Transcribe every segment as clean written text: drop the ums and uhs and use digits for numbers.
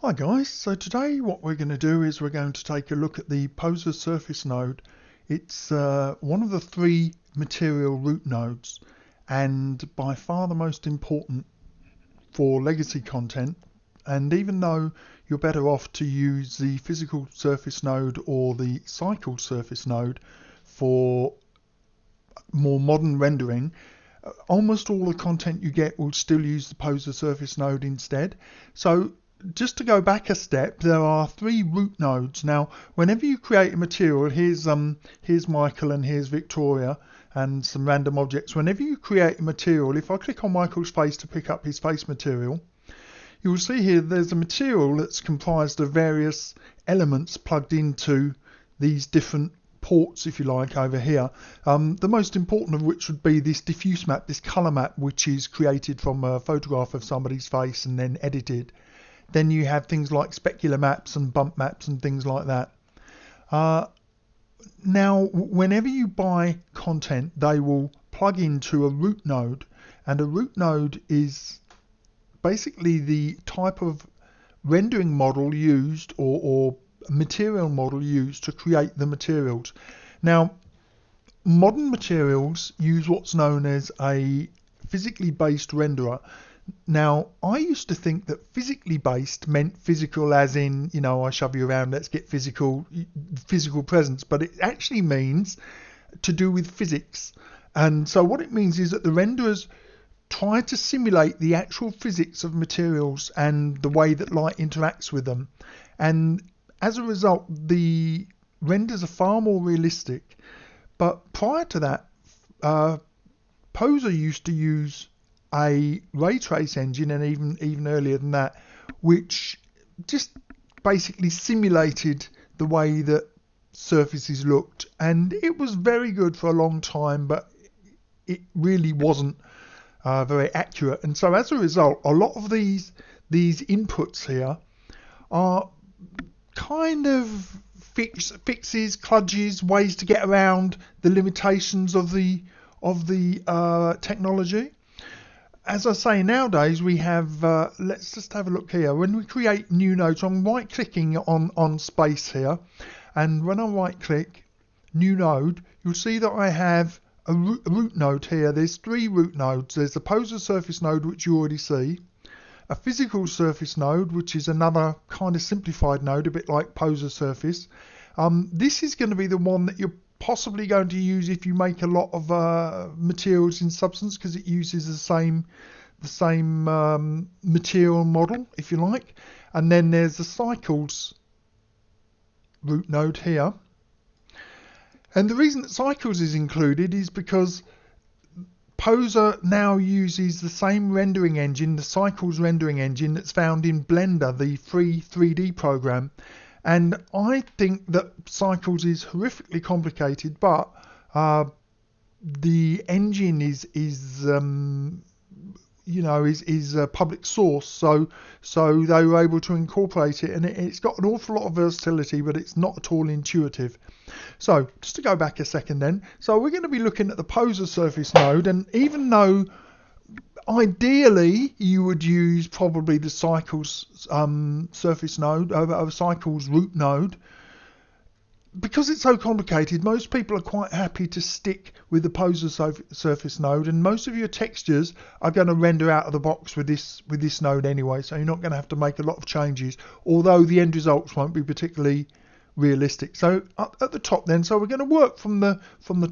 Hi guys, so today what we're going to do is we're going to take a look at the PoserSurface node. It's one of the three material root nodes and by far the most important for legacy content. And even though you're better off to use the PhysicalSurface node or the CycleSurface node for more modern rendering, almost all the content you get will still use the PoserSurface node instead. So just to go back a step, there are three root nodes. Now, whenever you create a material, here's Michael and here's Victoria and some random objects. Whenever you create a material, if I click on Michael's face to pick up his face material, you will see here there's a material that's comprised of various elements plugged into these different ports, if you like, over here. The most important of which would be this diffuse map, this color map, which is created from a photograph of somebody's face and then edited. Then you have things like specular maps and bump maps and things like that. Now, whenever you buy content, they will plug into a root node, and a root node is basically the type of rendering model used or material model used to create the materials. Now, modern materials use what's known as a physically based renderer. Now, I used to think that physically based meant physical as in, you know, I shove you around, let's get physical presence, but it actually means to do with physics. And so what it means is that the renderers try to simulate the actual physics of materials and the way that light interacts with them. And as a result, the renders are far more realistic. But prior to that, Poser used to use a ray trace engine, and even earlier than that, which just basically simulated the way that surfaces looked, and it was very good for a long time, but it really wasn't very accurate. And so as a result, a lot of these inputs here are kind of fixes, kludges, ways to get around the limitations of the technology. As I say, nowadays we have, let's just have a look here. When we create new nodes, I'm right clicking on space here, and when I right click new node, you'll see that I have a root node here. There's three root nodes. There's the PoserSurface node, which you already see, a PhysicalSurface node, which is another kind of simplified node, a bit like PoserSurface. This is going to be the one that you're possibly going to use if you make a lot of materials in Substance, because it uses the same material model, if you like. And then there's the Cycles root node here. And the reason that Cycles is included is because Poser now uses the same rendering engine, the Cycles rendering engine, that's found in Blender, the free 3D program. And I think that Cycles is horrifically complicated, but the engine is a public source, so they were able to incorporate it, and it's got an awful lot of versatility, but it's not at all intuitive. So just to go back a second then, so we're going to be looking at the PoserSurface node, and even though ideally you would use probably the Cycles surface node over Cycles root node, because it's so complicated, most people are quite happy to stick with the PoserSurface node, and most of your textures are going to render out of the box with this node anyway, so you're not going to have to make a lot of changes, although the end results won't be particularly realistic. So up at the top then, so we're going to work from the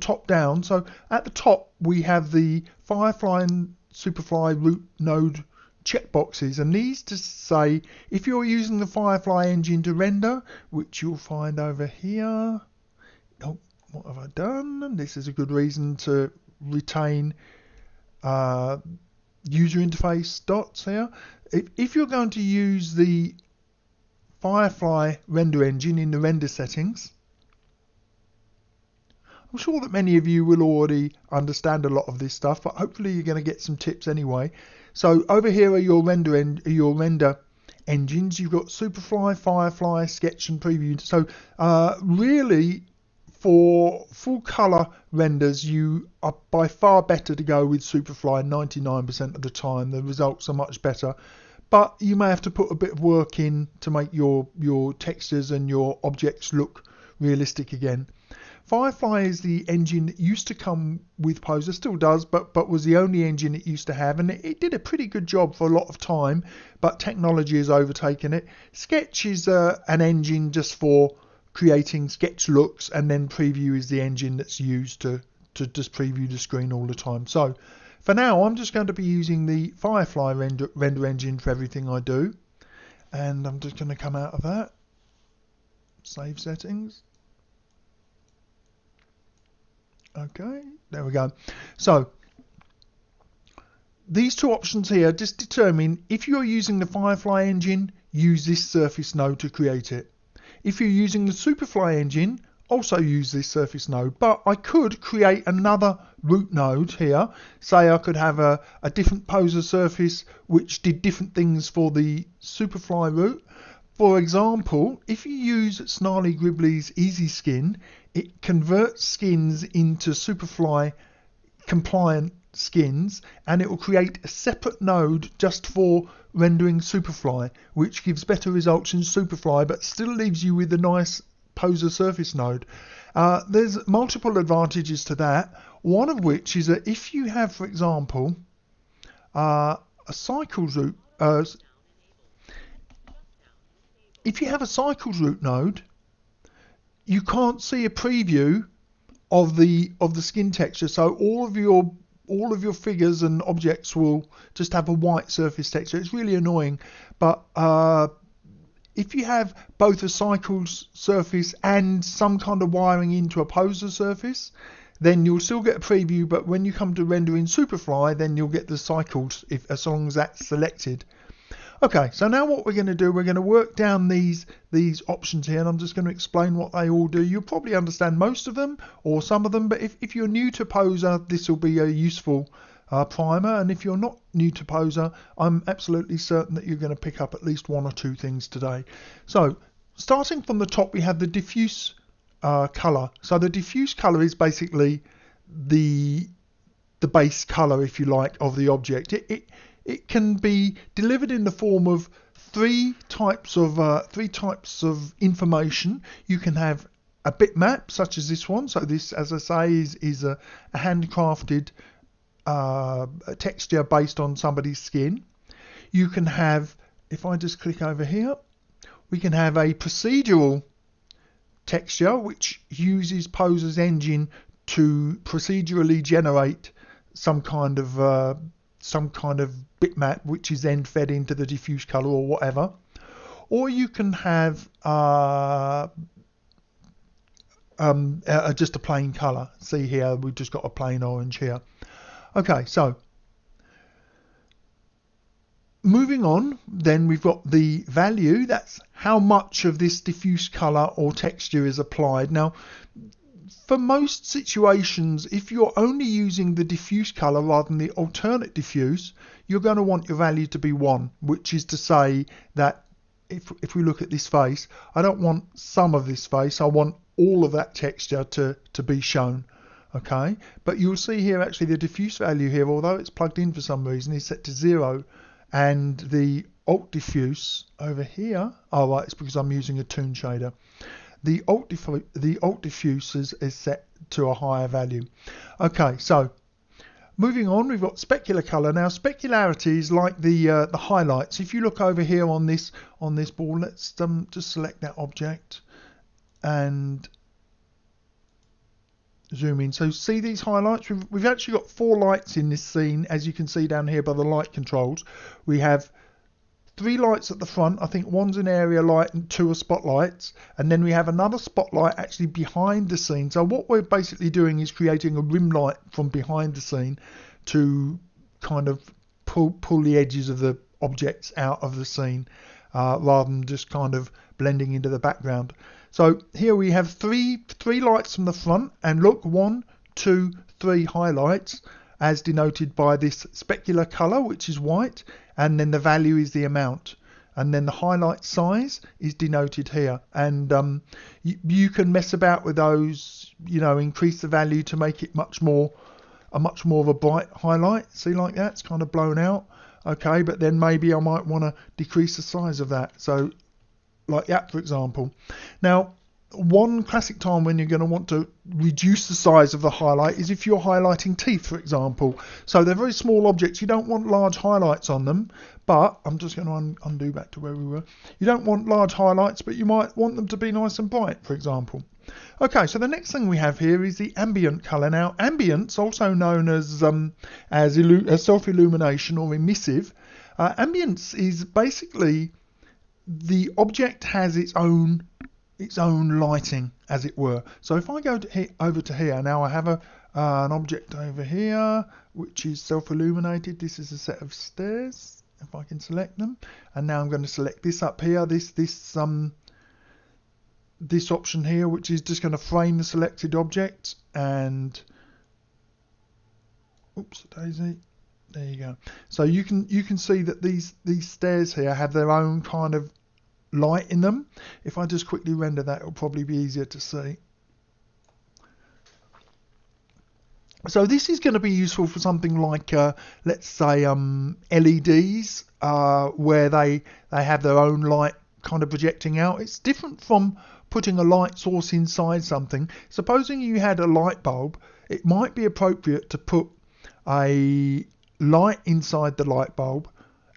top down. So at the top we have the Firefly and Superfly root node checkboxes, and these just say if you're using the Firefly engine to render, which you'll find over here. Oh, what have I done? And this is a good reason to retain user interface dots here. If you're going to use the Firefly render engine in the render settings, I'm sure that many of you will already understand a lot of this stuff, but hopefully you're going to get some tips anyway. So over here are your render engines. You've got Superfly, Firefly, Sketch and Preview. So really for full color renders, you are by far better to go with Superfly 99% of the time. The results are much better. but you may have to put a bit of work in to make your textures and your objects look realistic again. Firefly is the engine that used to come with Poser, still does, but was the only engine it used to have, and it did a pretty good job for a lot of time, but technology has overtaken it. Sketch is an engine just for creating sketch looks, and then Preview is the engine that's used to just preview the screen all the time. So for now, I'm just going to be using the Firefly render engine for everything I do, and I'm just going to come out of that, save settings. Okay, there we go. So these two options here just determine if you're using the Firefly engine, use this surface node to create it. If you're using the Superfly engine, also use this surface node. But I could create another root node here. Say I could have a different poser surface which did different things for the Superfly root. For example, if you use Snarly Gribbly's Easy Skin, it converts skins into Superfly compliant skins, and it will create a separate node just for rendering Superfly, which gives better results in Superfly but still leaves you with a nice poser surface node. There's multiple advantages to that, one of which is that if you have, for example, a Cycles root, if you have a Cycles root node, you can't see a preview of the skin texture, so all of your figures and objects will just have a white surface texture. It's really annoying, but if you have both a Cycles surface and some kind of wiring into a poser surface, then you'll still get a preview, but when you come to render in Superfly, then you'll get the Cycles as long as that's selected. Okay, so now what we're going to do, we're going to work down these options here, and I'm just going to explain what they all do. You'll probably understand most of them or some of them, but if you're new to Poser, this will be a useful primer, and if you're not new to Poser, I'm absolutely certain that you're going to pick up at least one or two things today. So starting from the top, we have the diffuse color. So the diffuse color is basically the base color, if you like, of the object. It can be delivered in the form of three types of information. You can have a bitmap, such as this one. So this, as I say, is a handcrafted texture based on somebody's skin. You can have, if I just click over here, we can have a procedural texture which uses Poser's engine to procedurally generate some kind of bitmap which is then fed into the diffuse color or whatever. Or you can have just a plain color. See here, we've just got a plain orange here. Okay, so moving on, then we've got the value. That's how much of this diffuse color or texture is applied. Now, for most situations, if you're only using the diffuse color rather than the alternate diffuse, you're going to want your value to be 1, which is to say that if we look at this face, I don't want some of this face, I want all of that texture to be shown. Okay, but you'll see here actually the diffuse value here, although it's plugged in for some reason, is set to 0, and the alt diffuse over here, oh right, it's because I'm using a toon shader. The alt diffuse is set to a higher value. Okay, so moving on, we've got specular color. Now, specularity is like the highlights. If you look over here on this ball, let's just select that object and zoom in. So see these highlights? We've actually got 4 lights in this scene, as you can see down here by the light controls. We have 3 lights at the front. I think one's an area light and 2 are spotlights, and then we have another spotlight actually behind the scene. So what we're basically doing is creating a rim light from behind the scene to kind of pull the edges of the objects out of the scene rather than just kind of blending into the background. So here we have three lights from the front, and look, 1, 2, 3 highlights as denoted by this specular color, which is white, and then the value is the amount, and then the highlight size is denoted here. And you can mess about with those, you know, increase the value to make it much more a much more of a bright highlight. See, like that, it's kind of blown out. Okay, but then maybe I might want to decrease the size of that. So like that, for example. Now, one classic time when you're going to want to reduce the size of the highlight is if you're highlighting teeth, for example. So they're very small objects. You don't want large highlights on them, but I'm just going to undo back to where we were. You don't want large highlights, but you might want them to be nice and bright, for example. Okay, so the next thing we have here is the ambient color. Now, ambience, also known as self-illumination or emissive, ambience is basically the object has its own lighting, as it were. So if I go over to here, now I have an object over here which is self-illuminated. This is a set of stairs, if I can select them, and now I'm going to select this up here, this option here, which is just going to frame the selected object, and oops daisy, there you go. So you can see that these stairs here have their own kind of light in them. If I just quickly render that, it'll probably be easier to see. So this is going to be useful for something like let's say LEDs, where they have their own light kind of projecting out. It's different from putting a light source inside something. Supposing you had a light bulb, it might be appropriate to put a light inside the light bulb,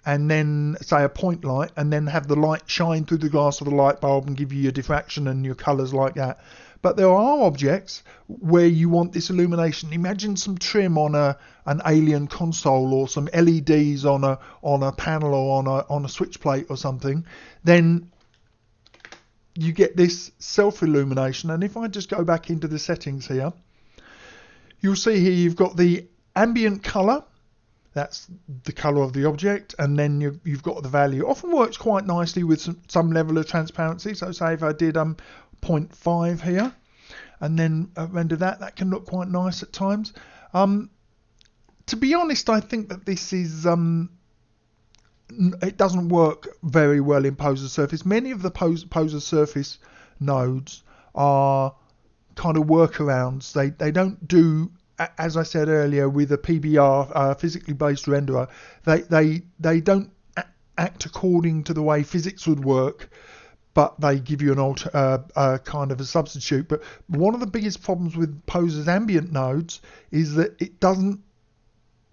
and then say a point light, and then have the light shine through the glass of the light bulb and give you your diffraction and your colours like that. But there are objects where you want this illumination. Imagine some trim on an alien console, or some LEDs on a panel, or on a switch plate or something. Then you get this self-illumination. And if I just go back into the settings here, you'll see here you've got the ambient colour. That's the colour of the object, and then you've got the value. It often works quite nicely with some level of transparency. So say if I did 0.5 here, and then render that can look quite nice at times. To be honest, I think that this is it doesn't work very well in PoserSurface. Many of the PoserSurface nodes are kind of workarounds. They don't do, as I said earlier, with a PBR, physically based renderer, they don't act according to the way physics would work, but they give you an kind of a substitute. But one of the biggest problems with Poser's ambient nodes is that it doesn't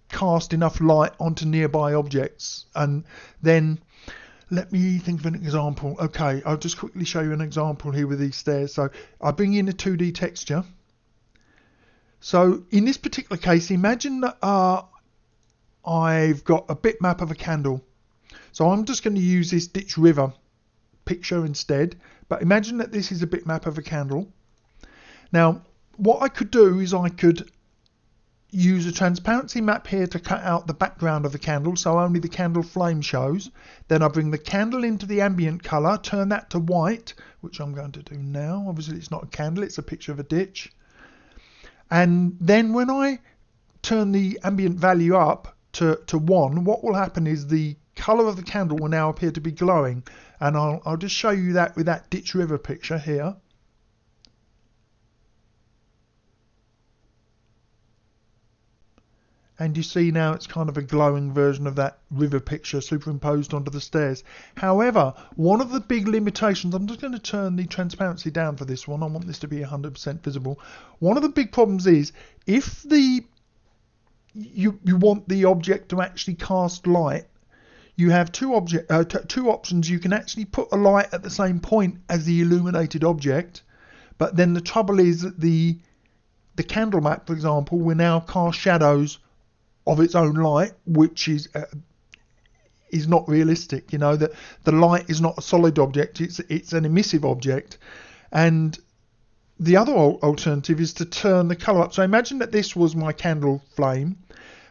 cast enough light onto nearby objects. And then let me think of an example. Okay, I'll just quickly show you an example here with these stairs. So I bring in a 2D texture. So in this particular case, imagine that I've got a bitmap of a candle. So I'm just going to use this ditch river picture instead. But imagine that this is a bitmap of a candle. Now, what I could do is I could use a transparency map here to cut out the background of the candle, so only the candle flame shows. Then I bring the candle into the ambient color, turn that to white, which I'm going to do now. Obviously it's not a candle, it's a picture of a ditch. And then when I turn the ambient value up to 1, what will happen is the color of the candle will now appear to be glowing. And I'll just show you that with that ditch river picture here. And you see now it's kind of a glowing version of that river picture superimposed onto the stairs. However, one of the big limitations, I'm just going to turn the transparency down for this one. I want this to be 100% visible. One of the big problems is if you want the object to actually cast light, you have two options. You can actually put a light at the same point as the illuminated object, but then the trouble is that the candle map, for example, will now cast shadows of its own light, which is not realistic. You know, that the light is not a solid object, it's an emissive object. And the other alternative is to turn the color up. So imagine that this was my candle flame,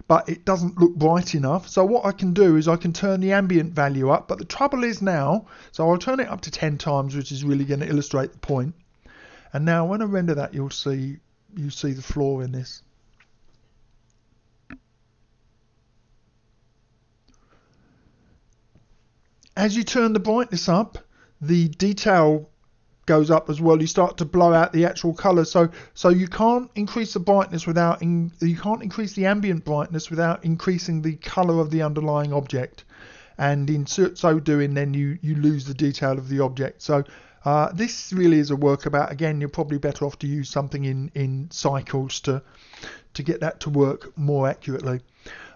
but it doesn't look bright enough. So what I can do is I can turn the ambient value up, but the trouble is now, so I'll turn it up to 10 times, which is really going to illustrate the point. And now when I render that, you see the flaw in this. As you turn the brightness up, the detail goes up as well, you start to blow out the actual colour. So you can't increase the brightness without you can't increase the ambient brightness without increasing the colour of the underlying object. And in so doing, then you lose the detail of the object. So this really is a workabout. Again, you're probably better off to use something in Cycles to get that to work more accurately.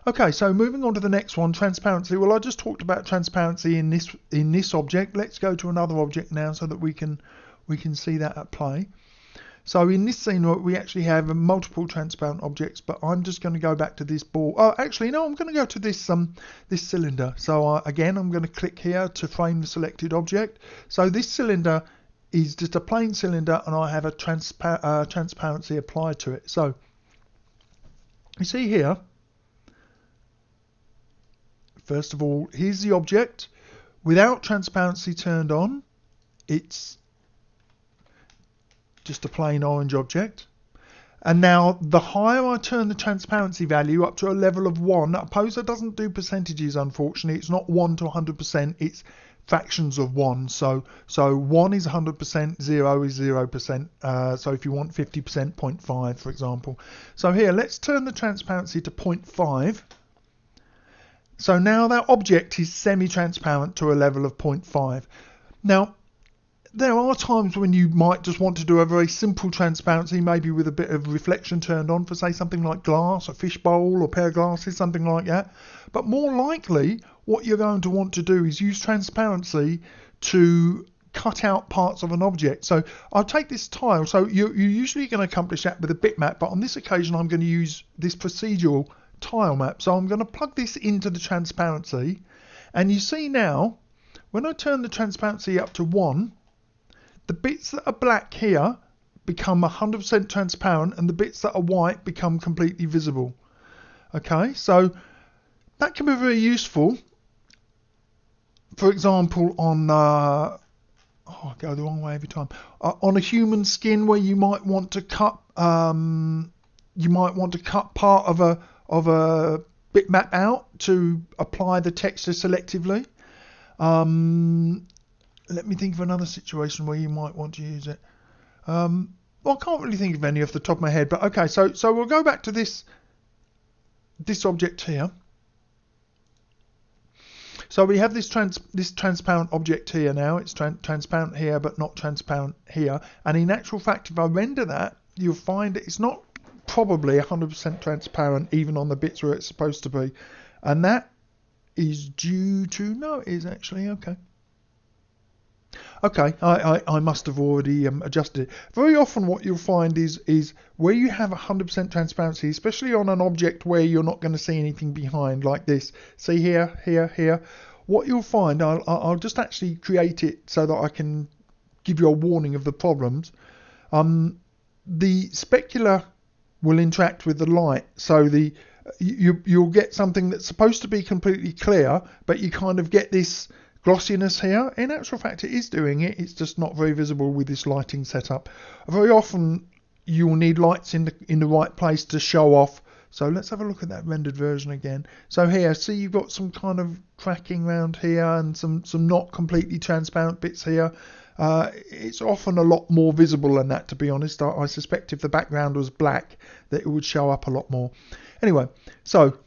Okay, so moving on to the next one, transparency. Well, I just talked about transparency in this object. Let's go to another object now so that we can see that at play. So in this scene, we actually have multiple transparent objects, but I'm just going to go back to this ball. Oh, actually, no, I'm going to go to this cylinder. So again, I'm going to click here to frame the selected object. So this cylinder is just a plain cylinder, and I have a transparency applied to it. So you see here, first of all, here's the object. Without transparency turned on, it's just a plain orange object. And now the higher I turn the transparency value up to a level of 1, Poser doesn't do percentages, unfortunately. It's not 1 to 100%, it's fractions of 1. So 1 is 100%, 0 is 0%. So if you want 50%, 0.5 for example. So here, let's turn the transparency to 0.5. So now that object is semi-transparent to a level of 0.5. Now, there are times when you might just want to do a very simple transparency, maybe with a bit of reflection turned on for, say, something like glass, a fish bowl, or a pair of glasses, something like that. But more likely, what you're going to want to do is use transparency to cut out parts of an object. So I'll take this tile. So you're usually going to accomplish that with a bitmap, but on this occasion, I'm going to use this procedural tile map. So I'm going to plug this into the transparency. And you see now, when I turn the transparency up to 1, the bits that are black here become 100% transparent, and the bits that are white become completely visible. Okay, so that can be very useful. For example, on I go the wrong way every time. On a human skin, where you might want to cut, part of a bitmap out to apply the texture selectively. Let me think of another situation where you might want to use it. Well, I can't really think of any off the top of my head, but okay, so we'll go back to this object here. So we have this transparent object here now. It's transparent here, but not transparent here. And in actual fact, if I render that, you'll find it's not probably 100% transparent, even on the bits where it's supposed to be. And that is due to, no, it is actually, okay. Okay, I must have already adjusted it. Very often what you'll find is where you have 100% transparency, especially on an object where you're not going to see anything behind, like this. See here, here, here. What you'll find, I'll just actually create it so that I can give you a warning of the problems. The specular will interact with the light, so you'll get something that's supposed to be completely clear, but you kind of get this glossiness here. In actual fact, it is doing it. It's just not very visible with this lighting setup. Very often, you'll need lights in the right place to show off. So let's have a look at that rendered version again. So here, see, you've got some kind of cracking around here and some not completely transparent bits here. It's often a lot more visible than that, to be honest. I suspect if the background was black, that it would show up a lot more. Anyway, so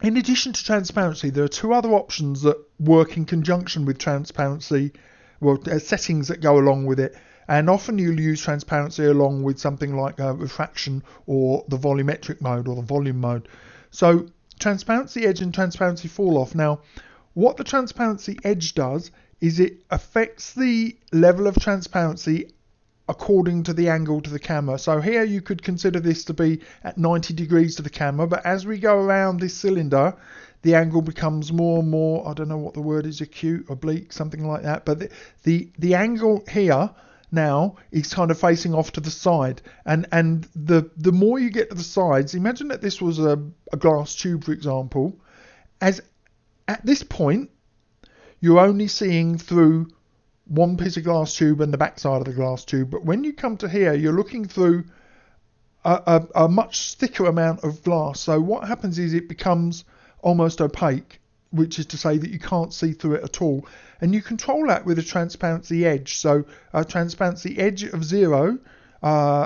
in addition to transparency, there are two other options that work in conjunction with transparency, well, settings that go along with it. And often you'll use transparency along with something like refraction or the volumetric mode or the volume mode. So transparency edge and transparency fall off. Now, what the transparency edge does is it affects the level of transparency according to the angle to the camera. So here you could consider this to be at 90 degrees to the camera, but as we go around this cylinder, the angle becomes more and more, I don't know what the word is, acute, oblique, something like that. But the angle here now is kind of facing off to the side, and the more you get to the sides, imagine that this was a glass tube, for example. As at this point, you're only seeing through one piece of glass tube and the back side of the glass tube, but when you come to here, you're looking through a much thicker amount of glass. So what happens is it becomes almost opaque which is to say that you can't see through it at all. And you control that with a transparency edge. So a transparency edge of 0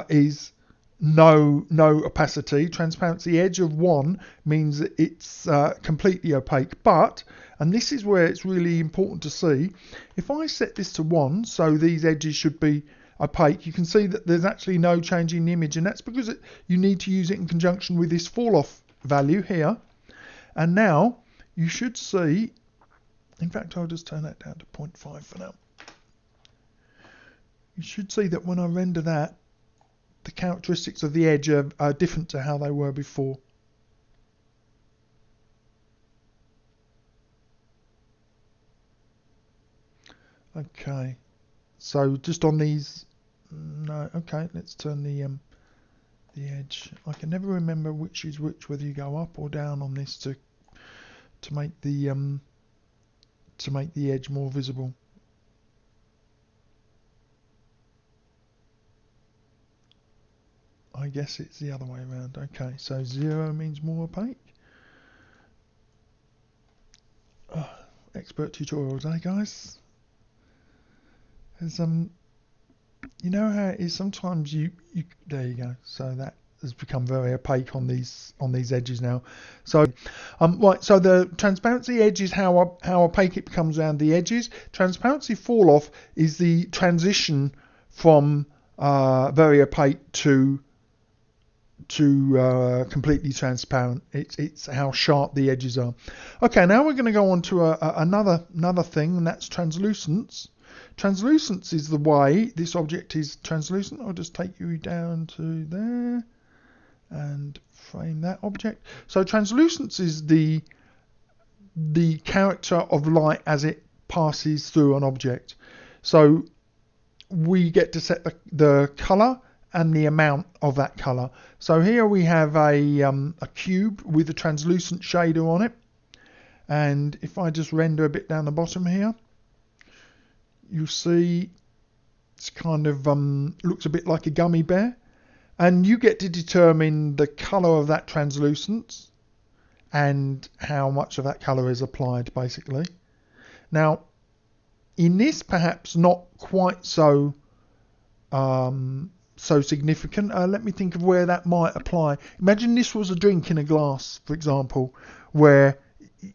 is no opacity. Transparency edge of 1 means that it's completely opaque. But, and this is where it's really important to see, if I set this to 1, so these edges should be opaque, you can see that there's actually no change in the image, and that's because you need to use it in conjunction with this fall off value here. And now you should see, in fact I'll just turn that down to 0.5 for now. You should see that when I render that, the characteristics of the edge are different to how they were before. Okay, so just on these, no, okay, let's turn the edge. I can never remember which is which, whether you go up or down on this to make the edge more visible. I guess it's the other way around. Okay, so 0 means more opaque. Oh, expert tutorials, eh guys? As you know how it is, sometimes you there you go. So that has become very opaque on these edges now. So right, so the transparency edge is how opaque it becomes around the edges. Transparency fall off is the transition from very opaque to completely transparent. It's how sharp the edges are. Okay, now we're going to go on to another thing, and that's translucence. Translucence is the way this object is translucent. I'll just take you down to there and frame that object. So translucence is the character of light as it passes through an object. So we get to set the color and the amount of that color. So here we have a cube with a translucent shader on it, and if I just render a bit down the bottom here, you see it's kind of looks a bit like a gummy bear, and you get to determine the color of that translucence and how much of that color is applied basically. Now in this perhaps not quite so significant. Let me think of where that might apply. Imagine this was a drink in a glass, for example, where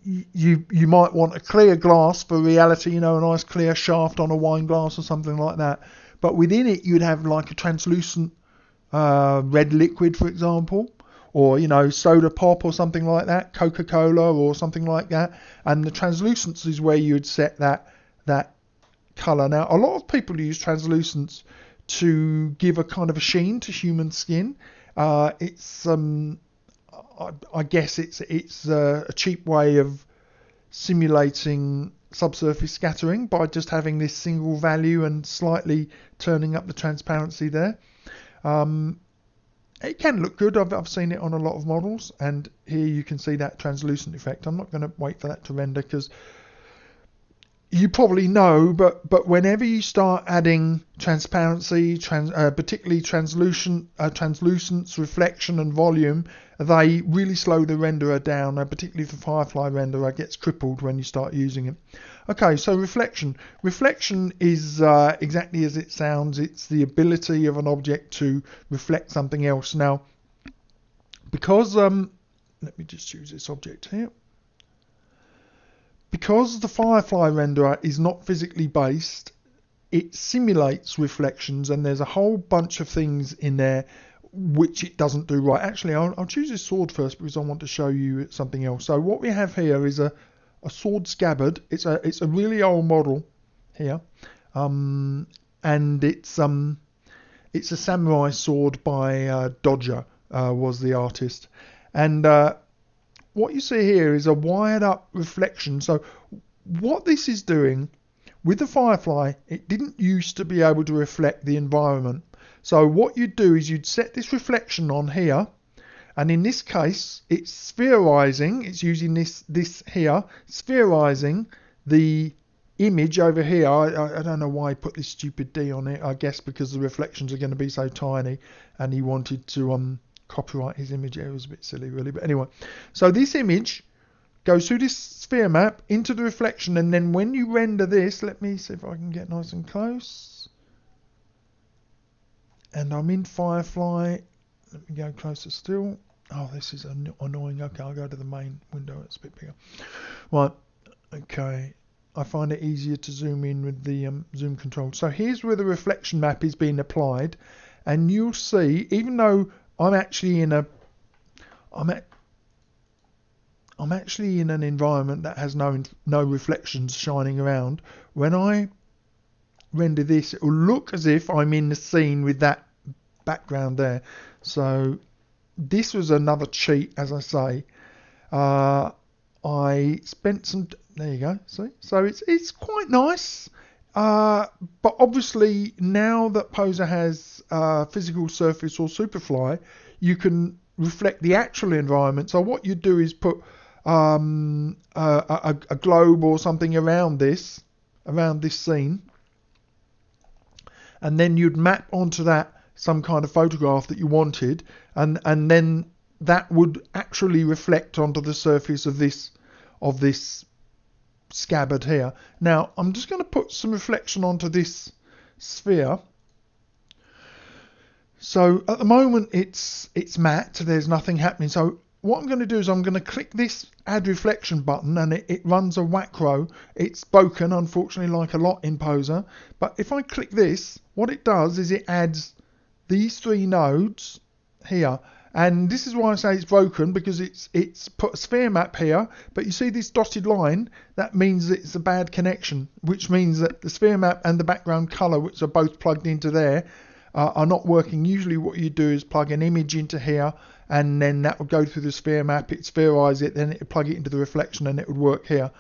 you might want a clear glass for reality, you know, a nice clear shaft on a wine glass or something like that. But within it, you'd have like a translucent red liquid, for example, or, you know, soda pop or something like that, Coca-Cola or something like that. And the translucence is where you'd set that color. Now, a lot of people use translucence to give a kind of a sheen to human skin. It's I guess it's a cheap way of simulating subsurface scattering by just having this single value and slightly turning up the transparency there. It can look good. I've seen it on a lot of models, and here you can see that translucent effect. I'm not going to wait for that to render because you probably know, but whenever you start adding transparency, particularly translucence, reflection and volume, they really slow the renderer down, particularly the Firefly renderer gets crippled when you start using it. Okay, so reflection. Reflection is exactly as it sounds. It's the ability of an object to reflect something else. Now, because, let me just choose this object here. Because the Firefly renderer is not physically based, it simulates reflections, and there's a whole bunch of things in there which it doesn't do right. Actually, I'll choose this sword first because I want to show you something else. So what we have here is a sword scabbard. It's a really old model here, and it's a samurai sword by Dodger was the artist, and what you see here is a wired up reflection. So what this is doing with the Firefly, it didn't used to be able to reflect the environment. So what you'd do is you'd set this reflection on here, and in this case it's spherizing, it's using this here, spherizing the image over here. I don't know why he put this stupid D on it. I guess because the reflections are going to be so tiny and he wanted to copyright his image. It was a bit silly really, but anyway, so this image goes through this sphere map into the reflection, and then when you render this, let me see if I can get nice and close. And I'm in Firefly. Let me go closer still. Oh, this is annoying. Okay, I'll go to the main window. It's a bit bigger. Right. Okay. I find it easier to zoom in with the zoom control. So here's where the reflection map is being applied, and you'll see, even though I'm actually in an environment that has no reflections shining around, when I render this, it will look as if I'm in the scene with that background there. So this was another cheat, as I say. I spent some, there you go, see? So it's quite nice. But obviously now that Poser has PhysicalSurface or Superfly, you can reflect the actual environment. So what you do is put a globe or something around this scene, and then you'd map onto that some kind of photograph that you wanted, and then that would actually reflect onto the surface of this scabbard here. Now I'm just going to put some reflection onto this sphere. So at the moment it's matte, there's nothing happening. So what I'm going to do is I'm going to click this add reflection button, and it runs a macro. It's broken, unfortunately, like a lot in Poser. But if I click this, what it does is it adds these 3 nodes here. And this is why I say it's broken, because it's put a sphere map here, but you see this dotted line, that means it's a bad connection, which means that the sphere map and the background color, which are both plugged into there, are not working. Usually what you do is plug an image into here, and then that will go through the sphere map, it spherize it, then it will plug it into the reflection, and it would work here.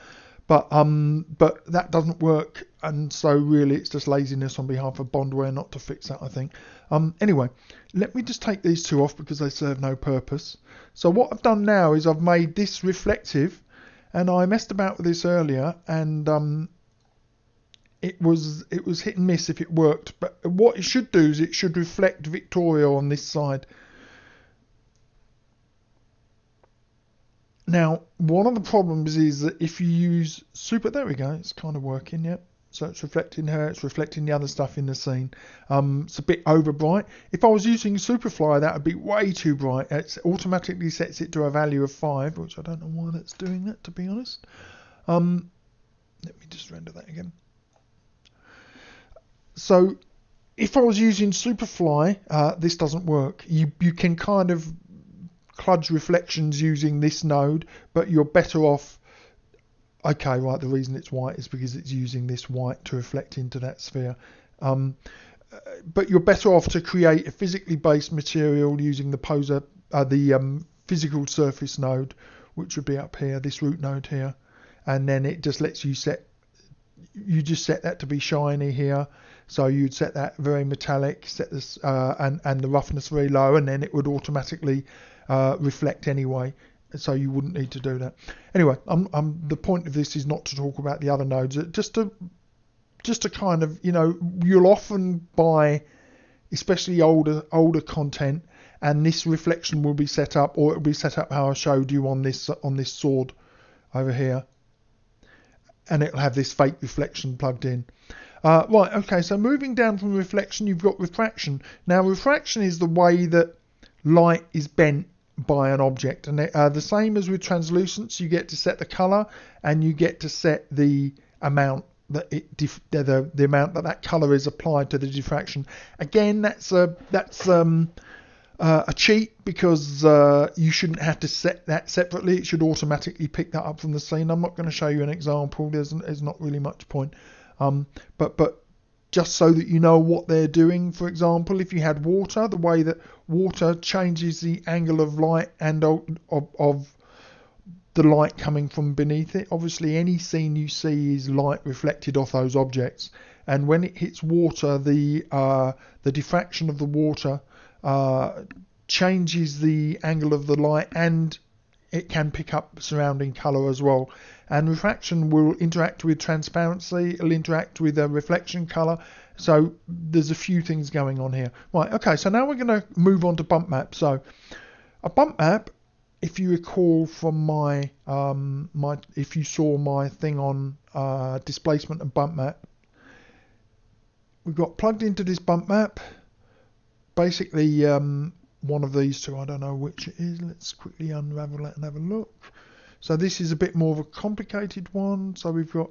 But that doesn't work, and so really it's just laziness on behalf of Bondware not to fix that, I think. Anyway, let me just take these 2 off because they serve no purpose. So what I've done now is I've made this reflective, and I messed about with this earlier, and it was hit and miss if it worked. But what it should do is it should reflect Victoria on this side. Now, one of the problems is that if you use there we go, it's kind of working, yeah. So it's reflecting her, it's reflecting the other stuff in the scene. It's a bit over bright. If I was using Superfly, that would be way too bright. It automatically sets it to a value of 5, which I don't know why that's doing that, to be honest. Let me just render that again. So if I was using Superfly, this doesn't work. You can kind of kludge reflections using this node, but you're better off. Okay, right, the reason it's white is because it's using this white to reflect into that sphere. But you're better off to create a physically based material using the Poser, the PhysicalSurface node, which would be up here, this root node here, and then it just lets you set that to be shiny here. So you'd set that very metallic, set this and the roughness very low, and then it would automatically reflect anyway. So you wouldn't need to do that. Anyway, the point of this is not to talk about the other nodes, just to kind of, you'll often buy, especially older content, and this reflection will be set up, or it will be set up how I showed you on this sword over here, and it'll have this fake reflection plugged in. Right, okay, so moving down from reflection, you've got refraction. Now, refraction is the way that light is bent by an object, and the same as with translucence, you get to set the color, and you get to set the amount that the amount that color is applied to the diffraction. Again, that's a cheat, because you shouldn't have to set that separately. It should automatically pick that up from the scene. I'm not going to show you an example. There's not really much point. But just so that you know what they're doing. For example, if you had water, the way that water changes the angle of light and of the light coming from beneath it. Obviously, any scene you see is light reflected off those objects, and when it hits water, the diffraction of the water changes the angle of the light, and it can pick up surrounding colour as well. And refraction will interact with transparency, it'll interact with a reflection colour. So there's a few things going on here. Right, okay, so now we're going to move on to bump map. So a bump map if you recall from my if you saw my thing on displacement and bump map, we've got plugged into this bump map. Basically, one of these two, I don't know which it is. Let's quickly unravel it and have a look. So this is a bit more of a complicated one. So we've got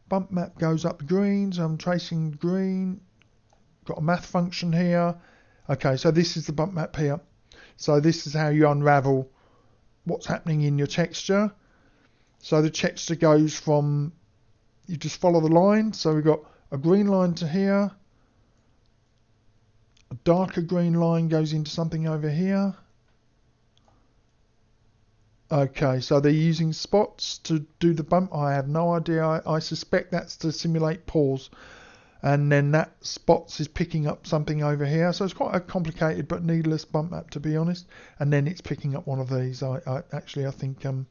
bump map goes up green, so I'm tracing green. Got a math function here. Okay, so this is the bump map here. So this is how you unravel what's happening in your texture. So the texture goes from, you just follow the line. So we've got a green line to here. A darker green line goes into something over here. Okay, so they're using spots to do the bump. I have no idea. I suspect that's to simulate pause. And then that spots is picking up something over here. So it's quite a complicated but needless bump map, to be honest. And then it's picking up one of these. I think, okay,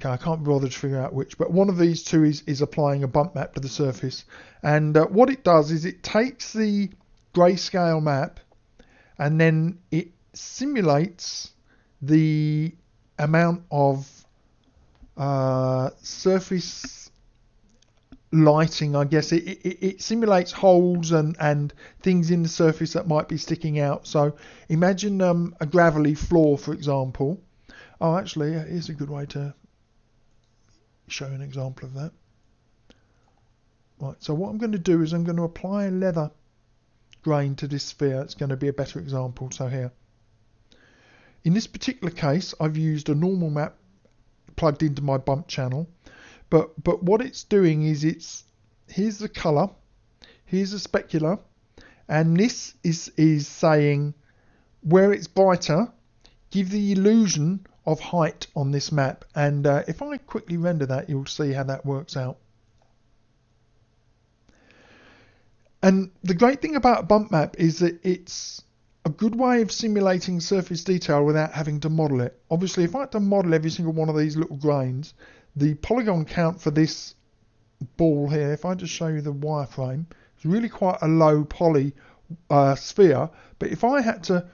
I can't bother to figure out which, but one of these two is applying a bump map to the surface. And what it does is it takes the grayscale map and then it simulates the amount of surface lighting, I guess. It simulates holes and things in the surface that might be sticking out. So imagine a gravelly floor, for example. Oh, actually, here's a good way to show an example of that. Right, so what I'm going to do is I'm going to apply a leather grain to this sphere. It's going to be a better example. So here, in this particular case, I've used a normal map plugged into my bump channel. But what it's doing is here's the colour, here's the specular, and this is saying where it's brighter, give the illusion of height on this map. And if I quickly render that, you'll see how that works out. And the great thing about a bump map is that it's a good way of simulating surface detail without having to model it. Obviously, if I had to model every single one of these little grains, the polygon count for this ball here, if I just show you the wireframe, it's really quite a low poly sphere. But if I had to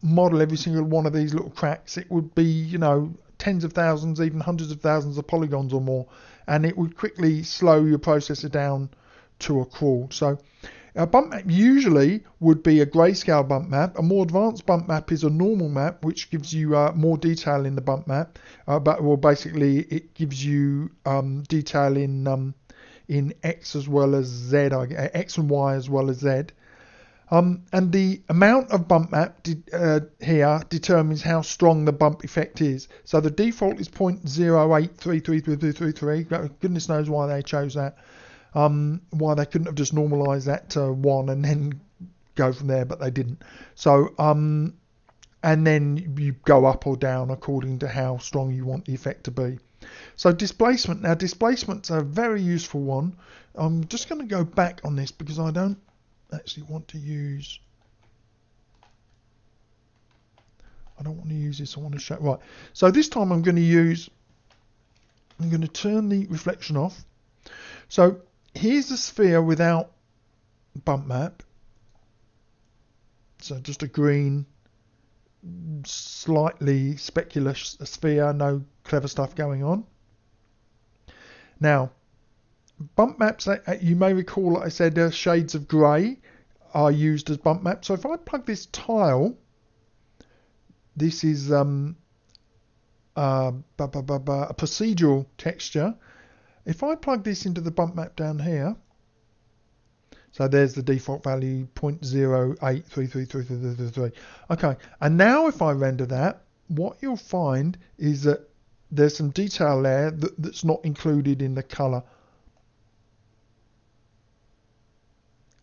model every single one of these little cracks, it would be, you know, tens of thousands, even hundreds of thousands of polygons or more, and it would quickly slow your processor down to a crawl. So a bump map usually would be a grayscale bump map. A more advanced bump map is a normal map, which gives you more detail in the bump map. Basically it gives you detail in X as well as Z, X and Y as well as Z. And the amount of bump map here determines how strong the bump effect is. So the default is 0.08333333. Goodness knows why they chose that. Why they couldn't have just normalized that to 1 and then go from there, but they didn't. So and then you go up or down according to how strong you want the effect to be. So displacement. Now displacement's a very useful one. I'm just going to go back on this because I don't actually want to use, I don't want to use this. I want to show, right. So this time I'm going to turn the reflection off. So here's the sphere without bump map. So just a green, slightly specular sphere, no clever stuff going on. Now, bump maps, you may recall, like I said, shades of grey are used as bump maps. So if I plug this tile, this is a procedural texture. If I plug this into the bump map down here, so there's the default value 0.08333333. Okay, and now if I render that, what you'll find is that there's some detail there that's not included in the color.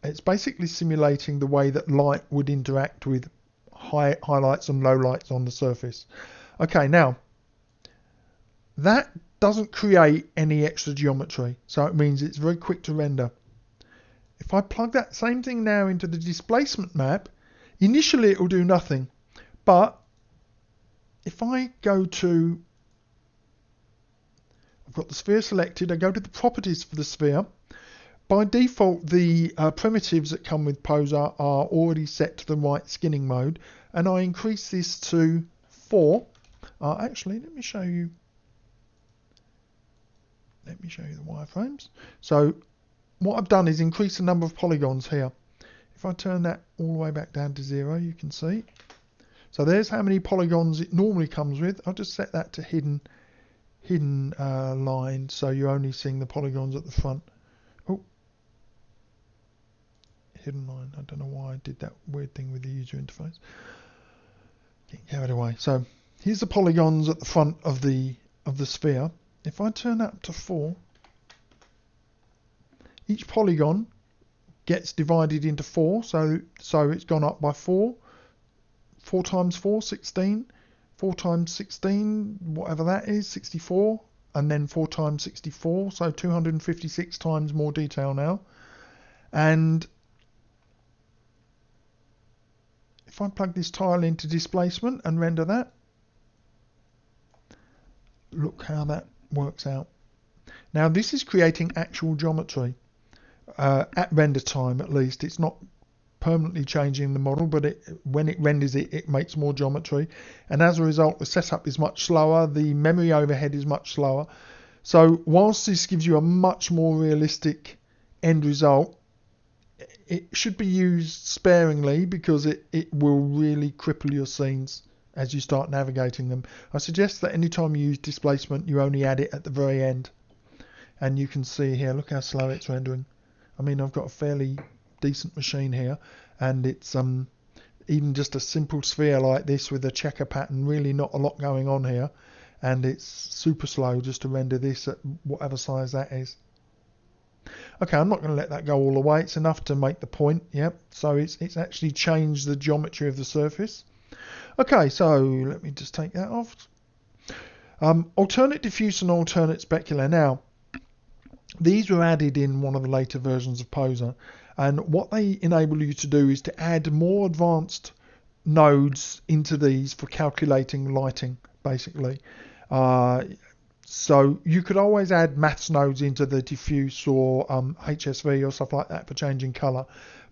It's basically simulating the way that light would interact with highlights and lowlights on the surface. Okay, now that doesn't create any extra geometry, so it means it's very quick to render. If I plug that same thing now into the displacement map, initially it will do nothing, but if I go to, I've got the sphere selected, I go to the properties for the sphere. By default, the primitives that come with Poser are already set to the right skinning mode, and I increase this to 4. Actually, let me show you the wireframes. So what I've done is increase the number of polygons here. If I turn that all the way back down to 0, you can see. So there's how many polygons it normally comes with. I'll just set that to hidden line, so you're only seeing the polygons at the front. Oh, hidden line. I don't know why I did that weird thing with the user interface. Get carried away. So here's the polygons at the front of the sphere. If I turn that up to 4, each polygon gets divided into 4, so it's gone up by 4. 4 times 4, 16. 4 times 16, whatever that is, 64. And then 4 times 64, so 256 times more detail now. And if I plug this tile into displacement and render that, look how that works out. Now this is creating actual geometry. At render time at least. It's not permanently changing the model, but when it renders it makes more geometry, and as a result the setup is much slower, the memory overhead is much slower. So whilst this gives you a much more realistic end result, it should be used sparingly, because it will really cripple your scenes as you start navigating them. I suggest that anytime you use displacement, you only add it at the very end. And you can see here, look how slow it's rendering. I mean, I've got a fairly decent machine here, and it's even just a simple sphere like this with a checker pattern, really not a lot going on here, and it's super slow just to render this at whatever size that is. Okay, I'm not going to let that go all the way. It's enough to make the point. Yep. So it's actually changed the geometry of the surface. Okay, so let me just take that off. Alternate diffuse and alternate specular. Now, these were added in one of the later versions of Poser, and what they enable you to do is to add more advanced nodes into these for calculating lighting, basically. So you could always add maths nodes into the diffuse or HSV or stuff like that for changing colour.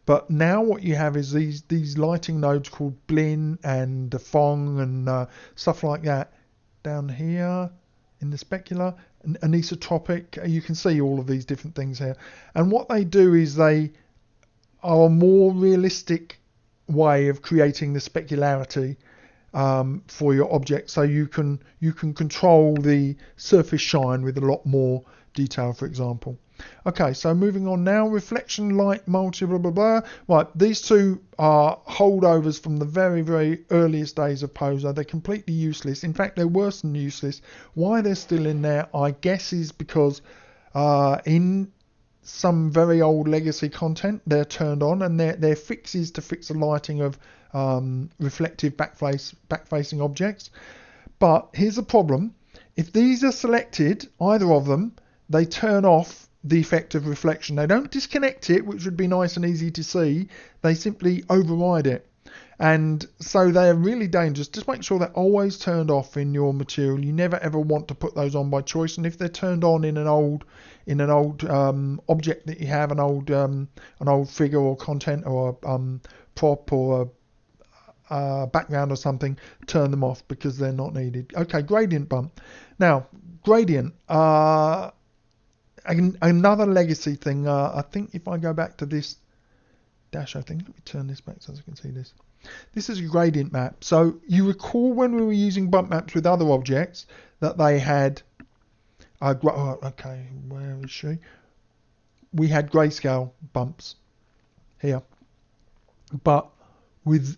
But now what you have is these lighting nodes called Blin and Fong and stuff like that down here in the specular, and anisotropic. You can see all of these different things here. And what they do is they are a more realistic way of creating the specularity for your object, so you can control the surface shine with a lot more detail, for example. Okay, so moving on now, reflection, light, multi, blah, blah, blah. Right, these two are holdovers from the very, very earliest days of Poser. They're completely useless. In fact, they're worse than useless. Why they're still in there, I guess, is because in some very old legacy content, they're turned on, and they're fixes to fix the lighting of reflective back-facing objects. But here's the problem. If these are selected, either of them, they turn off the effect of reflection. They don't disconnect it, which would be nice and easy to see. They simply override it. And so they're really dangerous. Just make sure they're always turned off in your material. You never ever want to put those on by choice. And if they're turned on in an old object that you have, an old figure or content or a prop or a background or something, turn them off because they're not needed. Okay, gradient bump. Now, gradient. Another legacy thing. I think if I go back to this dash, I think, let me turn this back so I can see this. This is a gradient map. So you recall when we were using bump maps with other objects that they had, okay, where is she? We had grayscale bumps here. But with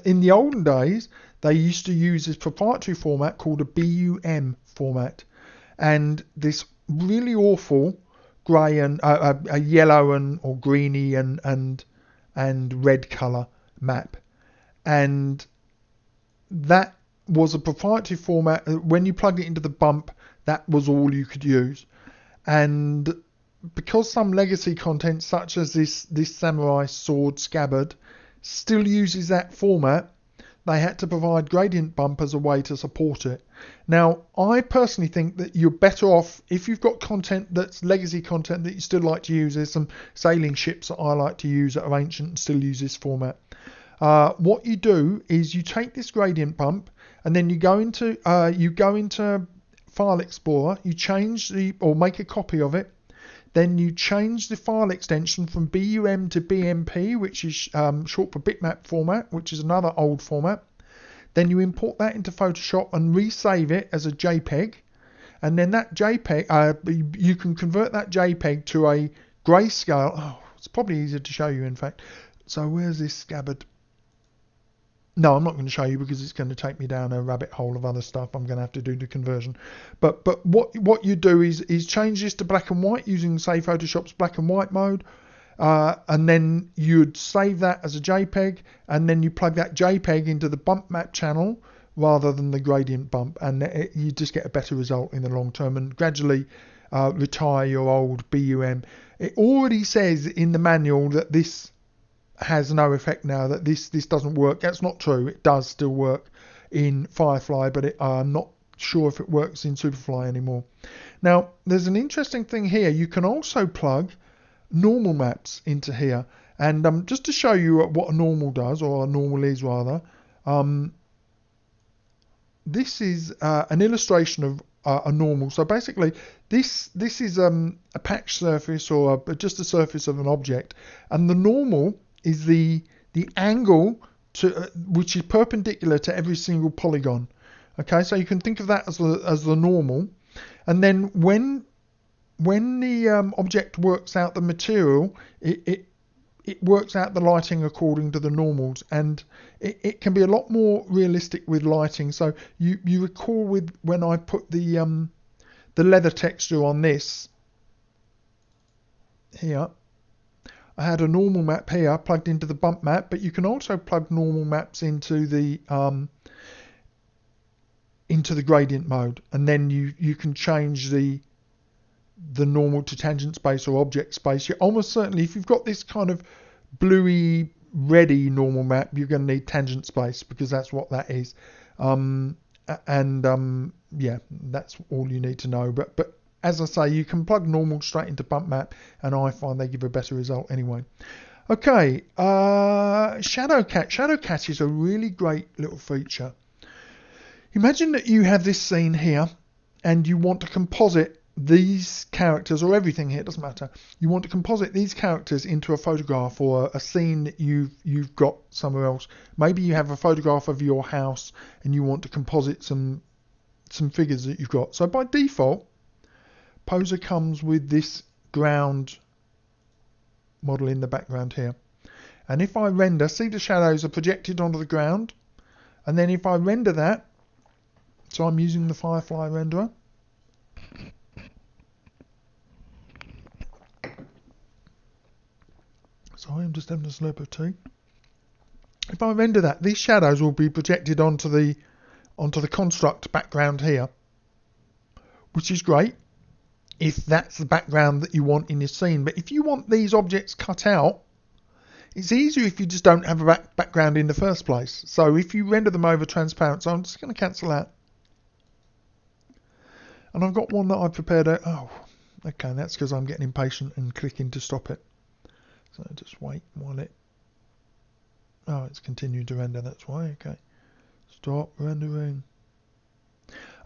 in the olden days, they used to use this proprietary format called a BUM format. And this really awful grey and a yellow or greeny and red colour map, and that was a proprietary format. When you plugged it into the bump, that was all you could use. And because some legacy content, such as this samurai sword scabbard, still uses that format, they had to provide gradient bump as a way to support it. Now, I personally think that you're better off if you've got content that's legacy content that you still like to use. There's some sailing ships that I like to use that are ancient and still use this format. what you do is you take this gradient bump and then you go into File Explorer, you change or make a copy of it. Then you change the file extension from BUM to BMP, which is short for bitmap format, which is another old format. Then you import that into Photoshop and resave it as a JPEG. And then that JPEG, you can convert that JPEG to a grayscale. Oh, it's probably easier to show you, in fact. So where's this scabbard? No, I'm not going to show you because it's going to take me down a rabbit hole of other stuff. I'm going to have to do the conversion. But what you do is change this to black and white using, say, Photoshop's black and white mode. And then you'd save that as a JPEG, and then you plug that JPEG into the bump map channel rather than the gradient bump, and you just get a better result in the long term, and gradually retire your old BUM. It already says in the manual that this has no effect now, that this doesn't work. That's not true. It does still work in Firefly, but I'm not sure if it works in Superfly anymore. Now, there's an interesting thing here. You can also plug normal maps into here, and just to show you what a normal does, or a normal is rather, this is an illustration of a normal. So basically this is a patch surface, or just a surface of an object, and the normal is the angle to which is perpendicular to every single polygon. Okay, so you can think of that as the normal, and then when the object works out the material, it works out the lighting according to the normals, and it can be a lot more realistic with lighting. So you recall with when I put the leather texture on this here, I had a normal map here plugged into the bump map, but you can also plug normal maps into the gradient mode, and then you can change the normal to tangent space or object space. You're almost certainly, if you've got this kind of bluey reddy normal map, you're going to need tangent space, because that's what that is. Yeah, that's all you need to know. But as I say, you can plug normal straight into bump map, and I find they give a better result anyway. Okay, shadow catch. Shadow catch is a really great little feature. Imagine that you have this scene here, and you want to composite these characters, or everything here, it doesn't matter. You want to composite these characters into a photograph or a scene that you've got somewhere else. Maybe you have a photograph of your house and you want to composite some figures that you've got. So by default, Poser comes with this ground model in the background here. And if I render, see the shadows are projected onto the ground. And then if I render that, so I'm using the Firefly renderer. Sorry, I'm just having a slurp of tea. If I render that, these shadows will be projected onto the construct background here, which is great if that's the background that you want in your scene. But if you want these objects cut out, it's easier if you just don't have a background in the first place. So if you render them over transparent, so I'm just going to cancel that. And I've got one that I've prepared. Oh, okay, that's because I'm getting impatient and clicking to stop it. So just wait while it... Oh, it's continuing to render, that's why. Okay, stop rendering.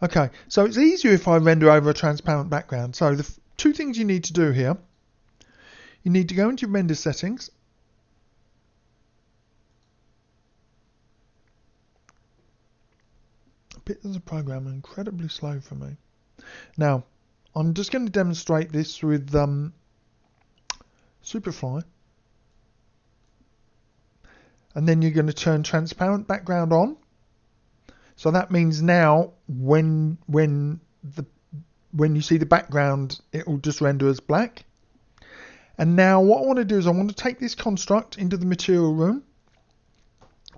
Okay, so it's easier if I render over a transparent background. So the two things you need to do here. You need to go into your render settings. A bit of the program incredibly slow for me. Now, I'm just going to demonstrate this with Superfly. And then you're going to turn transparent background on. So that means now when you see the background, it will just render as black. And now what I want to do is I want to take this construct into the material room,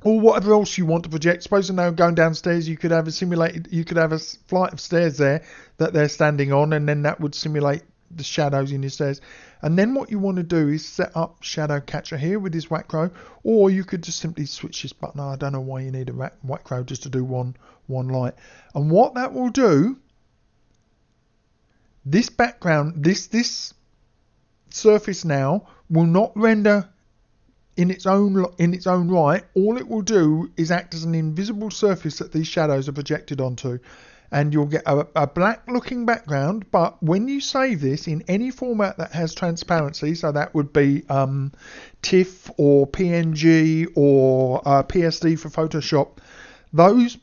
or whatever else you want to project. Suppose now going downstairs, you could have a flight of stairs there that they're standing on, and then that would simulate the shadows in your stairs. And then what you want to do is set up shadow catcher here with this Wacro, or you could just simply switch this button. I don't know why you need a Wacro just to do one light. And what that will do, this background, this surface now will not render in its own right, all it will do is act as an invisible surface that these shadows are projected onto, and you'll get a black looking background. But when you save this in any format that has transparency, so that would be TIFF or PNG or PSD for Photoshop, those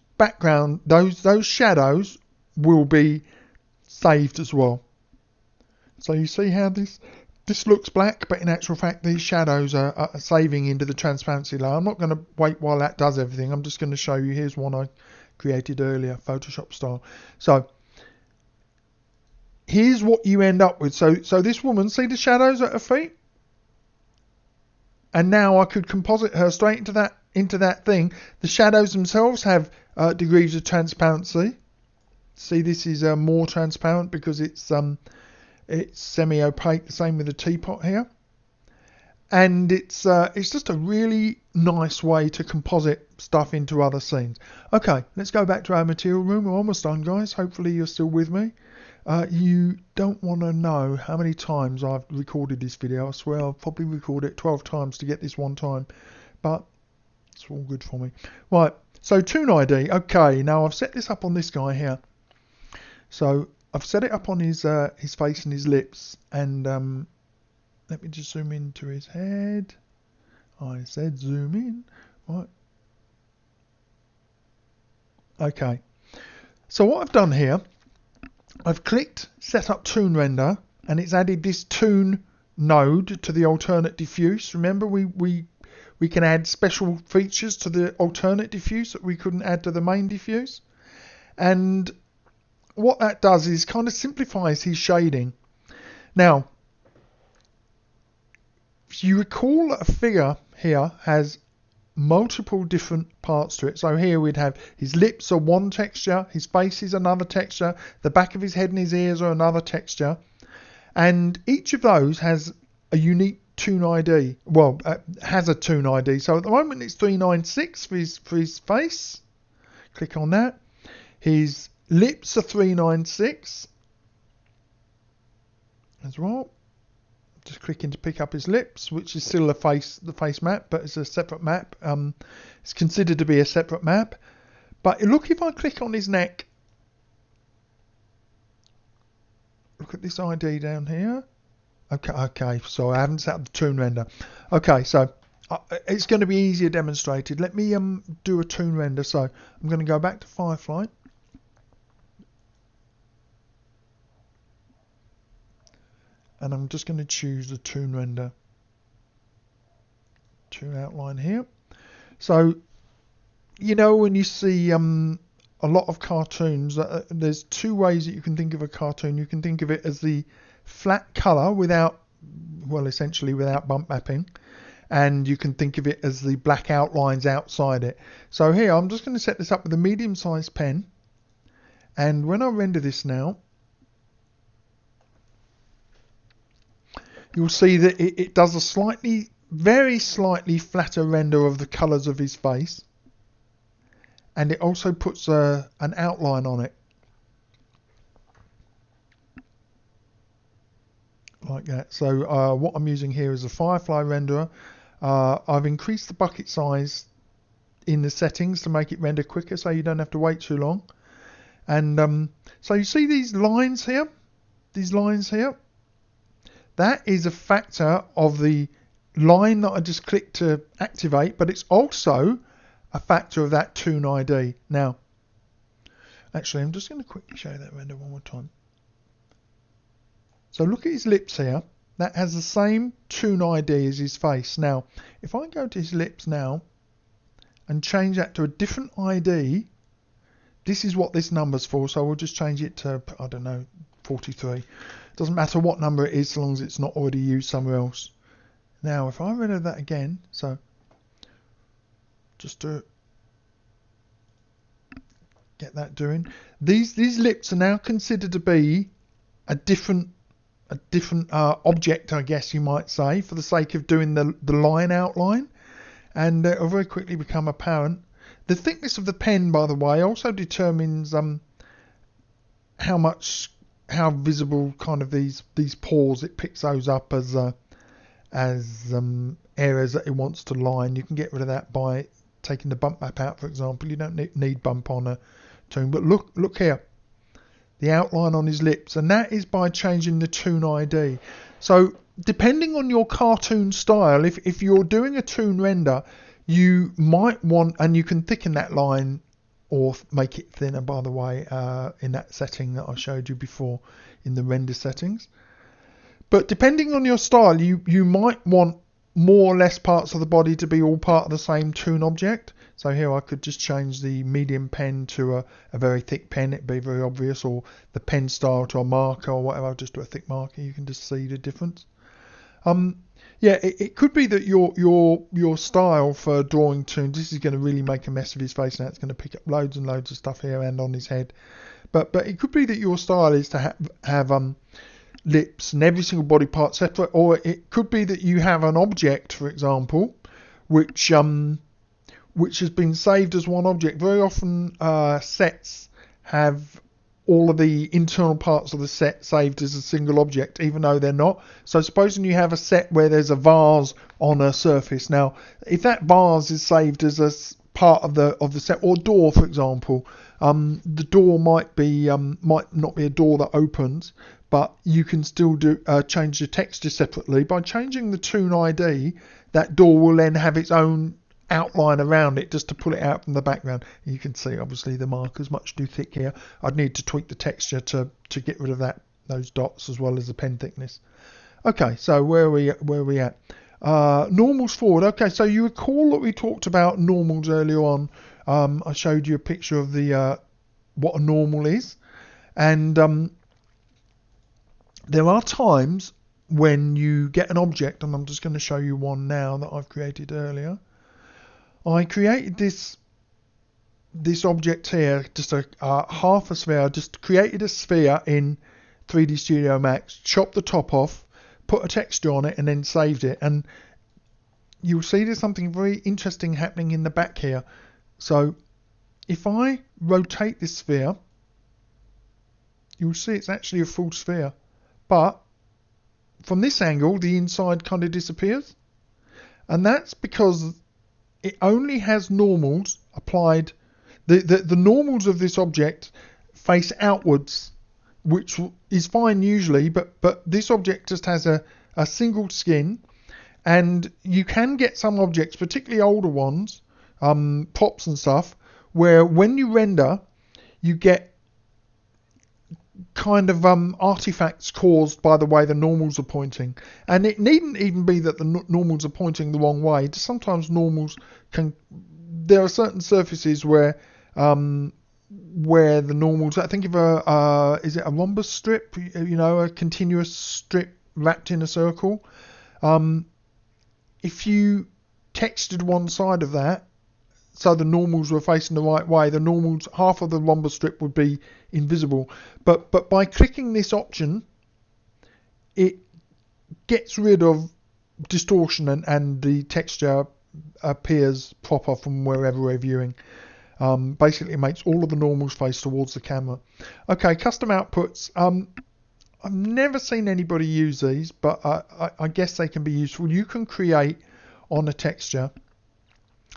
shadows will be saved as well. So you see how this looks black, but in actual fact these shadows are saving into the transparency layer. I'm not going to wait while that does everything. I'm just going to show you. Here's one I created earlier, Photoshop style. So here's what you end up with. So this woman, see the shadows at her feet? And now I could composite her straight into that thing. The shadows themselves have degrees of transparency. See, this is more transparent because it's semi-opaque. The same with the teapot here. And it's just a really nice way to composite stuff into other scenes. Okay, let's go back to our material room. We're almost done, guys. Hopefully you're still with me. You don't want to know how many times I've recorded this video. I swear I'll probably record it 12 times to get this one time, but it's all good for me. Right, so ToonID. Okay, now I've set this up on this guy here. So I've set it up on his face and his lips, and let me just zoom into his head. I said zoom in. Right. Okay. So what I've done here, I've clicked set up toon render, and it's added this toon node to the alternate diffuse. Remember we can add special features to the alternate diffuse that we couldn't add to the main diffuse. And what that does is kind of simplifies his shading. Now, if you recall, a figure here has multiple different parts to it. So here we'd have his lips are one texture, his face is another texture, the back of his head and his ears are another texture, and each of those has a unique ToonID. Well, has a ToonID. So at the moment it's 396 for his face. Click on that. His lips are 396 as well. Just clicking to pick up his lips, which is still the face map, but it's a separate map. It's considered to be a separate map. But look, if I click on his neck, look at this ID down here. Okay, so I haven't set up the toon render. Okay, so it's going to be easier demonstrated. Let me do a toon render. So I'm going to go back to Firefly. And I'm just going to choose the toon render, toon outline here. So, you know, when you see a lot of cartoons, there's two ways that you can think of a cartoon. You can think of it as the flat color without, well, essentially without bump mapping. And you can think of it as the black outlines outside it. So here, I'm just going to set this up with a medium-sized pen. And when I render this now, you'll see that it does a very slightly flatter render of the colours of his face, and it also puts an outline on it like that. So what I'm using here is a Firefly renderer. I've increased the bucket size in the settings to make it render quicker, so you don't have to wait too long. And so you see these lines here, that is a factor of the line that I just clicked to activate, but it's also a factor of that ToonID. Now, actually, I'm just going to quickly show you that render one more time. So look at his lips here. That has the same ToonID as his face. Now, if I go to his lips now and change that to a different ID, this is what this number's for. So we'll just change it to, I don't know, 43. Doesn't matter what number it is, so long as it's not already used somewhere else. Now, if I render that again, so just to get that doing, these lips are now considered to be a different object, I guess you might say, for the sake of doing the line outline, and it'll very quickly become apparent. The thickness of the pen, by the way, also determines how visible kind of these pores, it picks those up areas that it wants to line. You can get rid of that by taking the bump map out, for example. You don't need bump on a toon, but look here, the outline on his lips, and that is by changing the ToonID. So depending on your cartoon style, if you're doing a toon render, you might want, and you can thicken that line or make it thinner, by the way, in that setting that I showed you before in the render settings. But depending on your style, you might want more or less parts of the body to be all part of the same toon object. So here I could just change the medium pen to a very thick pen. It'd be very obvious, or the pen style to a marker or whatever. I'll just do a thick marker. You can just see the difference. Yeah, it could be that your style for drawing toons, this is going to really make a mess of his face now. It's going to pick up loads and loads of stuff here and on his head. But it could be that your style is to have lips and every single body part separate, or it could be that you have an object, for example, which has been saved as one object. Very often sets have all of the internal parts of the set saved as a single object, even though they're not. So supposing you have a set where there's a vase on a surface. Now, if that vase is saved as a part of the set, or door, for example, the door might not be a door that opens, but you can still change the texture separately. By changing the ToonID, that door will then have its own outline around it just to pull it out from the background. You can see obviously the marker's much too thick here. I'd need to tweak the texture to get rid of those dots as well as the pen thickness. Okay, so where are we at? Normals forward. Okay, so you recall that we talked about normals earlier on. I showed you a picture of the what a normal is, and there are times when you get an object, and I'm just going to show you one now that I've created earlier. I created this object here, just a half a sphere. I just created a sphere in 3D Studio Max, chopped the top off, put a texture on it, and then saved it. And you'll see there's something very interesting happening in the back here. So if I rotate this sphere, you'll see it's actually a full sphere. But from this angle, the inside kind of disappears. And that's because it only has normals applied. The normals of this object face outwards, which is fine usually, but this object just has a single skin. And you can get some objects, particularly older ones, props and stuff, where when you render, you get kind of artifacts caused by the way the normals are pointing. And it needn't even be that the normals are pointing the wrong way. Sometimes normals there are certain surfaces where the normals, I think of is it a rhombus strip, a continuous strip wrapped in a circle. If you textured one side of that so the normals were facing the right way, the normals, half of the rhombus strip would be invisible. But by clicking this option, it gets rid of distortion and the texture appears proper from wherever we're viewing. Basically it makes all of the normals face towards the camera. Okay, custom outputs. I've never seen anybody use these, but I guess they can be useful. You can create on a texture,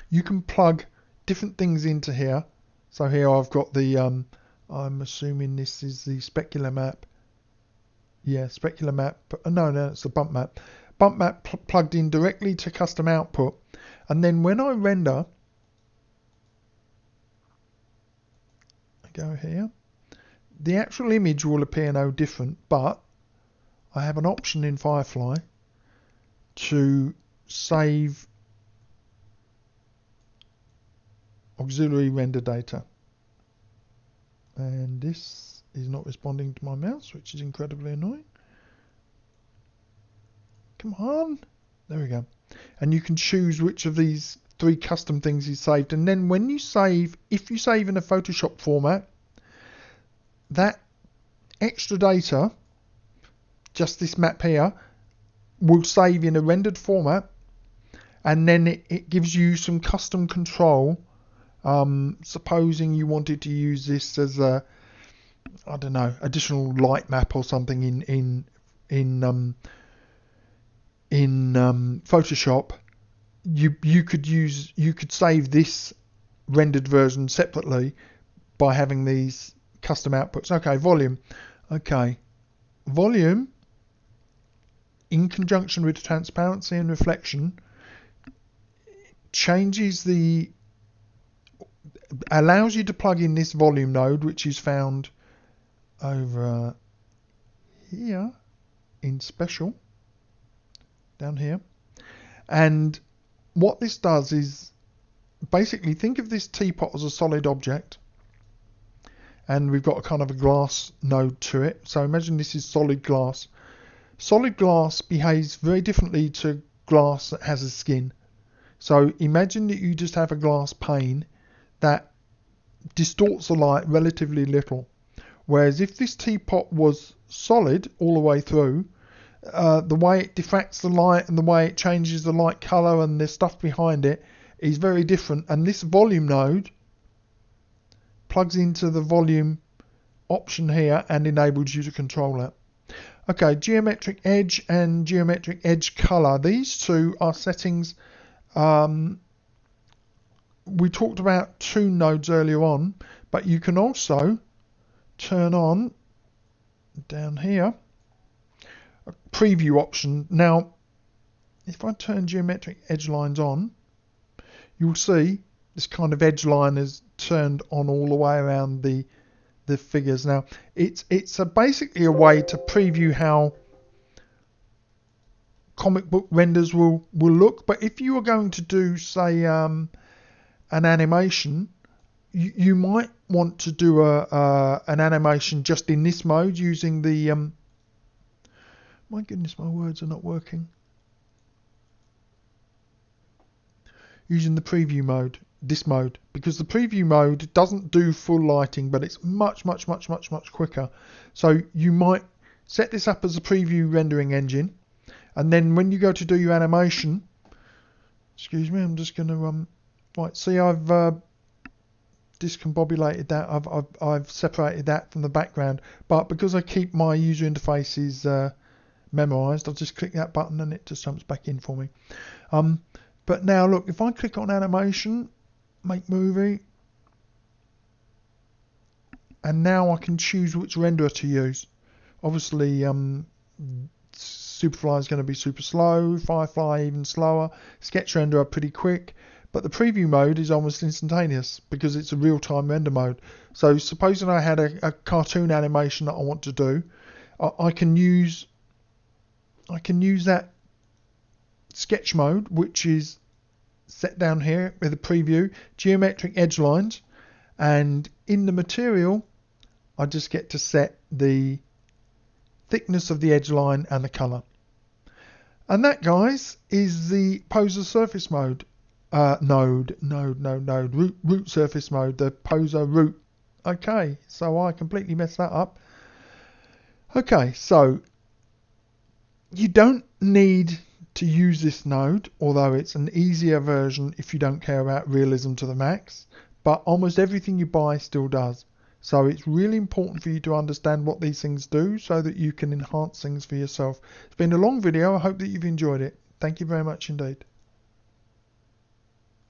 you can plug different things into here. So here I've got the, I'm assuming this is the specular map. Yeah, specular map. No, it's the bump map. Bump map plugged in directly to custom output. And then when I render, I go here, the actual image will appear no different, but I have an option in Firefly to save auxiliary render data. And this is not responding to my mouse, which is incredibly annoying. Come on. There we go. And you can choose which of these 3 custom things is saved. And then when you save, if you save in a Photoshop format, that extra data, just this map here, will save in a rendered format. And then it gives you some custom control. Supposing you wanted to use this as a, I don't know, additional light map or something in in Photoshop, you could save this rendered version separately by having these custom outputs. Okay, volume. Okay, volume in conjunction with transparency and reflection allows you to plug in this volume node, which is found over here in special, down here. And what this does is basically think of this teapot as a solid object, and we've got a kind of a glass node to it. So imagine this is solid glass. Solid glass behaves very differently to glass that has a skin. So imagine that you just have a glass pane that distorts the light relatively little. Whereas if this teapot was solid all the way through, the way it diffracts the light and the way it changes the light color and the stuff behind it is very different. And this volume node plugs into the volume option here and enables you to control it. Okay, geometric edge and geometric edge color. These two are settings. We talked about Toon nodes earlier on, but you can also turn on down here a preview option. Now, if I turn geometric edge lines on, you'll see this kind of edge line is turned on all the way around the figures. Now, it's basically a way to preview how comic book renders will look. But if you are going to do, say, an animation, you might want to do an animation just in this mode using the my goodness, my words are not working. Using the preview mode, this mode, because the preview mode doesn't do full lighting, but it's much quicker. So you might set this up as a preview rendering engine, and then when you go to do your animation, excuse me, I'm just going to right. See, I've discombobulated that. I've separated that from the background, but because I keep my user interfaces memorized, I'll just click that button and it just jumps back in for me. But now look, if I click on animation, make movie, and now I can choose which renderer to use. Obviously, Superfly is going to be super slow, Firefly even slower, Sketch Render are pretty quick, but the preview mode is almost instantaneous because it's a real-time render mode. So supposing I had a cartoon animation that I want to do, I can use that sketch mode, which is set down here with a preview, geometric edge lines, and in the material I just get to set the thickness of the edge line and the color. And that, guys, is the PoserSurface mode root surface mode, the Poser root. Okay, so I completely messed that up. Okay, so you don't need to use this node, although it's an easier version if you don't care about realism to the max, but almost everything you buy still does. So it's really important for you to understand what these things do so that you can enhance things for yourself. It's been a long video. I hope that you've enjoyed it. Thank you very much indeed.